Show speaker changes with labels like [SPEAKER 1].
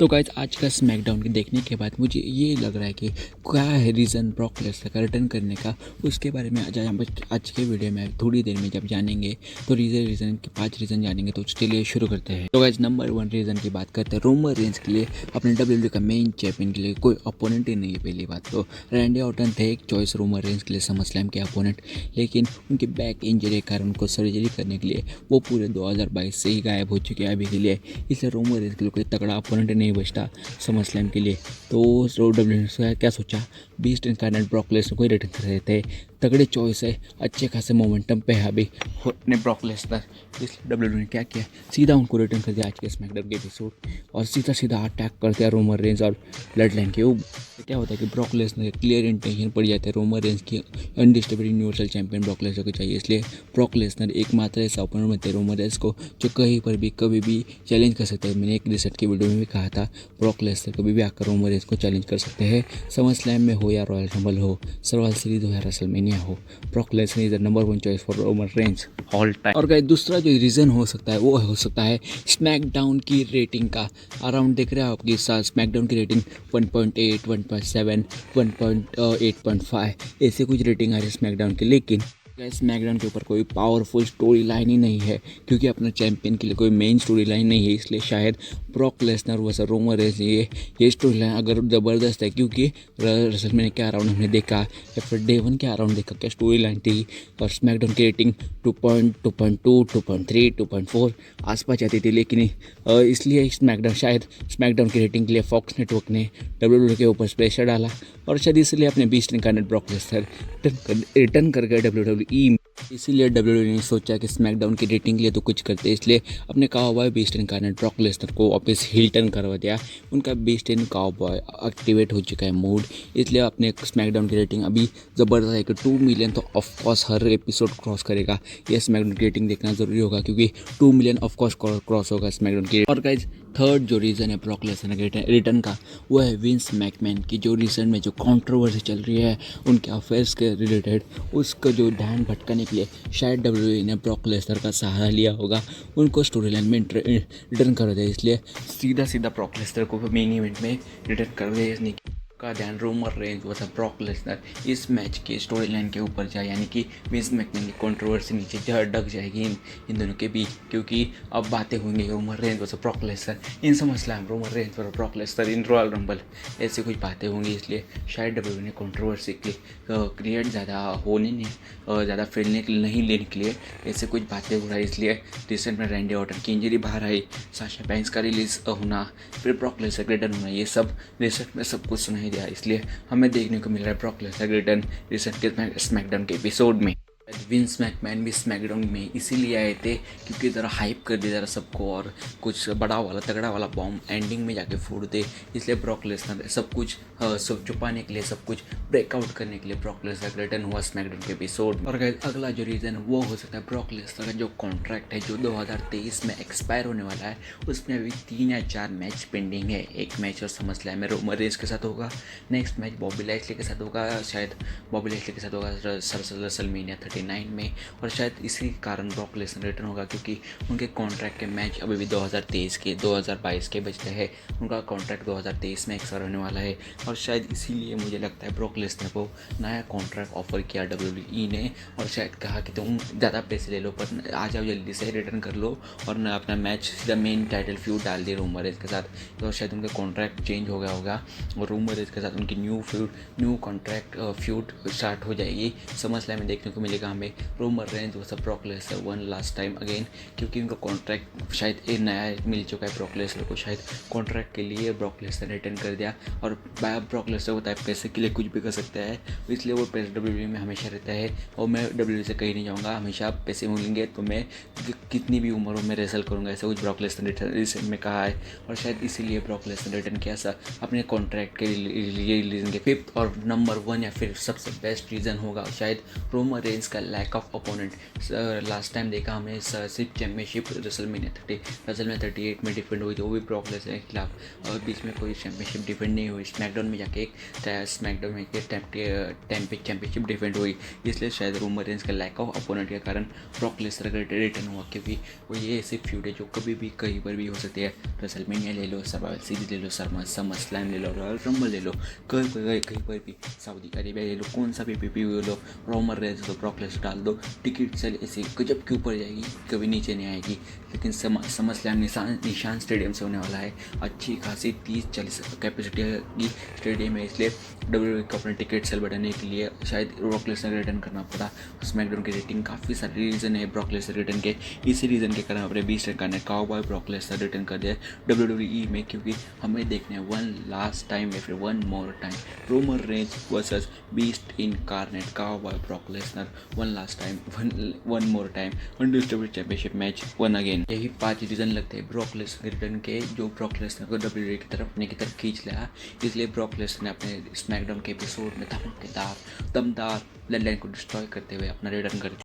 [SPEAKER 1] तो गाइस आज का स्मैकडाउन देखने के बाद मुझे ये लग रहा है कि क्या है रीज़न ब्रॉक लेसनर का रिटर्न करने का। उसके बारे में आज के वीडियो में थोड़ी देर में जब जानेंगे तो रीज़न के 5 रीज़न जानेंगे। तो चलिए शुरू करते हैं। तो गाइस नंबर 1 रीज़न की बात करते हैं। रोमन रेंज के लिए अपने WWE का मेन चैंपियन के लिए कोई अपोनेंट ही नहीं है। पहली बात तो रैंडी ऑर्टन थे एक चॉइस रोमन रेंज के लिए समरस्लैम के अपोनेंट, लेकिन उनके बैक इंजरी के कारण उनको सर्जरी करने के लिए वो पूरे 2022 से ही गायब हो चुके हैं अभी के लिए। इसलिए रोमन रेंज के लिए कोई तगड़ा अपोनेंट नहीं बचता समरस्लैम के लिए। तो WWE ने क्या सोचा, बीस्ट इनकार्नेट ब्रॉक लेसनर को ही रिटर्न कर रहे थे। तगड़े चॉइस है, अच्छे खासे मोमेंटम पे है अभी अपने ब्रॉक लेसनर। इसलिए WWE ने क्या किया, सीधा उनको रिटर्न कर दिया आज के स्मैकडाउन के एपिसोड और सीधा अटैक कर दिया रोमन रेंज और ब्लड लाइन के ऊपर। क्या होता है कि ब्रॉक लेसनर क्लियर इंटेंशन पड़ जाते हैं रोमन रेंज की undisputed universal champion Brock Lesnar को चाहिए। इसलिए ब्रॉक लेसनर एकमात्र ऐसा ओपनर बनते हैं रोमन रेंज को जो कहीं पर भी कभी भी चैलेंज कर सकते हैं। मैंने एक रिसेंट की वीडियो में भी कहा था, ब्रॉक लेसनर कभी भी आकर रोमन रेंज को चैलेंज कर सकते हैं। समरस्लैम में हो या रॉयल रंबल हो, सर्वाइवल सीरीज हो या रेसलमेनिया हो, Brock Lesnar is the number 1 choice for Roman Reigns all time. और गाइस दूसरा जो रीज़न हो सकता है वो हो सकता है स्मैकडाउन की रेटिंग का। अराउंड देख रहे हो आपकी स्मैकडाउन की रेटिंग 1.8, 1.7, 1.8.5 ऐसे कुछ रेटिंग आ रही है स्मैकडाउन की। लेकिन स्मैकडाउन के ऊपर कोई पावरफुल स्टोरी लाइन ही नहीं है, क्योंकि अपना चैंपियन के लिए कोई मेन स्टोरी लाइन नहीं है। इसलिए शायद Brock Lesnar versus Roman Reigns ये स्टोरी लाइन अगर ज़बरदस्त है, क्योंकि रेसलमेनिया के अराउंड हमने देखा या फिर डे 1 के अराउंड देखा क्या स्टोरी लाइन थी। और स्मैकडाउन की रेटिंग 2.2, 2.3, 2.4 आसपास जाती थी। लेकिन इसलिए शायद स्मैकडाउन की रेटिंग के लिए फॉक्स नेटवर्क ने WWE के ऊपर प्रेशर डाला और शायद इसलिए अपने beast incarnate Brock Lesnar return कर गए WWE। इसीलिए WWE ने सोचा कि स्मैकडाउन की रेटिंग के लिए तो कुछ करते, इसलिए अपने cowboy beast incarnate Brock Lesnar को वापस हिल टर्न करवा दिया। उनका बीस्ट इन काउबॉय एक्टिवेट हो चुका है मोड, इसलिए अपने स्मैकडाउन की रेटिंग अभी ज़बरदस्त है कि 2 मिलियन तो ऑफकोर्स हर एपिसोड क्रॉस करेगा। ये स्मैकडाउन की रेटिंग देखना ज़रूरी होगा, क्योंकि 2 मिलियन ऑफकोर्स क्रॉस होगा स्मैकडाउन की। और गाइस थर्ड जो रीज़न है ब्रॉक लेसनर के रिटर्न का, वो है विंस मैकमैन की जो रिसेंट में जो कंट्रोवर्सी चल रही है उनके अफेयर्स के रिलेटेड, उसका जो ध्यान भटकाने के लिए शायद WWE ने ब्रॉक लेसनर का सहारा लिया होगा। उनको स्टोरी लाइन में रिटर्न कर दिया, इसलिए सीधा ब्रॉक लेसनर को मेन इवेंट में रिटर्न कर दिया का ध्यान Roman Reigns versus Brock Lesnar इस मैच के स्टोरी लाइन के ऊपर जाए, यानी कि विंस मैकमैन की कंट्रोवर्सी नीचे ढक जाएगी इन दोनों के बीच। क्योंकि अब बातें होंगी Roman Reigns versus Brock Lesnar in SummerSlam, Roman Reigns versus Brock Lesnar in Royal Rumble, ऐसी कुछ बातें होंगी। इसलिए शायद WWE ने कंट्रोवर्सी क्रिएट ज़्यादा होने नहीं, ज़्यादा फैलने के लिए नहीं लेने के लिए ऐसे कुछ बातें हो रहा है। इसलिए रिसेंट में रैंडी ऑर्टन की इंजरी बाहर आई, साशा बैंक्स का रिलीज होना, फिर ब्रॉक लेसनर का रिटर्न होना, ये सब रिसेंट में सब कुछ सुनाई दिया। इसलिए हमें देखने को मिल रहा है ब्रॉक लेसनर का रिटर्न रिसेंट के स्मैकडाउन के एपिसोड में। विंस मैकमैन भी स्मैकडाउन में इसीलिए आए थे क्योंकि ज़रा हाइप कर दिया ज़रा सबको, और कुछ बड़ा वाला तगड़ा वाला बॉम्ब एंडिंग में जाके फोड़ दे। इसलिए ब्रॉक लेसनर सब कुछ सब छुपाने के लिए, सब कुछ ब्रेकआउट करने के लिए ब्रॉक लेसनर का रिटर्न हुआ स्मैकडाउन के एपिसोड। और अगला जो रीज़न वो हो सकता है ब्रॉक लेसनर का जो कॉन्ट्रैक्ट है जो 2023 में एक्सपायर होने वाला है, उसमें अभी 3 या 4 मैच पेंडिंग है। एक मैच और समरस्लैम में रोमन रेंज के साथ होगा, नेक्स्ट मैच बॉबी लैशली के साथ होगा, शायद बॉबी लैशली के साथ होगा रेसलमेनिया 39 में। और शायद इसी कारण ब्रॉक लेसनर रिटर्न होगा, क्योंकि उनके कॉन्ट्रैक्ट के मैच अभी भी 2022 के बचते हैं। उनका कॉन्ट्रैक्ट 2023 में एक्सपायर होने वाला है, और शायद इसीलिए मुझे लगता है ब्रॉक लेसनर को नया कॉन्ट्रैक्ट ऑफर किया WWE ने, और शायद कहा कि तुम ज़्यादा पैसे ले लो पर आ जाओ जल्दी से रिटर्न कर लो, और न अपना मैच सीधा मेन टाइटल फ्यूड डाल दिए रोमन रेंज के साथ। तो शायद उनका कॉन्ट्रैक्ट चेंज हो गया होगा और रोमन रेंज के साथ उनकी न्यू कॉन्ट्रैक्ट फ्यूड स्टार्ट हो जाएगी। समरस्लैम में देखने को मिलेगा हमें Roman Reigns versus Brock Lesnar one last time again, क्योंकि उनका कॉन्ट्रैक्ट शायद एक नया मिल चुका है ब्रॉक लेसनर को। शायद कॉन्ट्रैक्ट के लिए ब्रॉक लेसनर रिटर्न कर दिया, और ब्रॉक लेसनर होता है पैसे के लिए कुछ भी कर सकता है, इसलिए वो पैसे WWE में हमेशा रहता है। और मैं WWE से कहीं नहीं जाऊँगा, हमेशा पैसे मिलेंगे तो मैं कितनी भी उम्र हो मैं रेसल करूँगा, ऐसा कुछ ब्रॉक लेसनर रिसेंट में कहा है। और शायद इसीलिए ब्रॉक लेसनर रिटर्न किया अपने कॉन्ट्रैक्ट के लिए रिलीज के। फिफ्थ और नंबर 1 या फिर सबसे बेस्ट रीज़न होगा शायद रोमन रेंज का lack of opponent. Last time देखा हमने सिर्फ चैम्पियनशिप रेसलमेनिया 38 में डिफेंड हुई थी, वो भी ब्रॉक लेसनर के खिलाफ, और बीच में कोई चैम्पियनशिप डिफेंड नहीं हुई। स्मैकडाउन में जाके चैम्पियनशिप डिफेंड हुई, इसलिए शायद रोमन रेंस का लैक ऑफ ओपोनेंट के कारण ब्रॉक लेसनर का रिटर्न हुआ, क्योंकि वो ये ऐसे फ्यूड है जो कभी भी कहीं पर भी हो सकती है। रेसलमेनिया ले लो, सर्वाइवल सीरीज ले लो, समरस्लैम ले लो, रॉयल रंबल ले लो, कहीं पर भी, सऊदी अरेबिया ले लो, कौन सा भी PPV लो, रोमन रेंस लो, ब्रॉक लेसनर डाल दो, टिकट सेल ऐसे गजब के ऊपर जाएगी, कभी नीचे नहीं आएगी। लेकिन समरस्लैम निशान स्टेडियम से होने वाला है, अच्छी खासी 30-40 कैपेसिटी की स्टेडियम है, इसलिए WWE को अपने टिकट सेल बढ़ाने के लिए शायद ब्रॉक लेसनर रिटर्न करना पड़ा। स्मैकडाउन की रेटिंग काफ़ी सारे रीज़न है ब्रॉक लेसनर रिटर्न के, इसी रीज़न के कारण अपने 20 रन ने काउबॉय ब्रॉक लेसनर रिटर्न कर दिया WWE में, क्योंकि हमें देखने वन लास्ट टाइम या फिर one more time Roman Reigns versus beast incarnate cowboy Brock Lesnar, one last time, one more time undisputed championship match one again. यही 5 रीज़न लगते हैं ब्रॉक लेसनर रिटर्न के, जो ब्रॉक लेसनर को WWE की तरफ अपने की तरफ खींच लिया। इसलिए ब्रॉक लेसनर ने अपने स्मैकडाउन के एपिसोड में दमदार ब्लड लाइन को डिस्ट्रॉय करते हुए अपना रिटर्न कर दिया।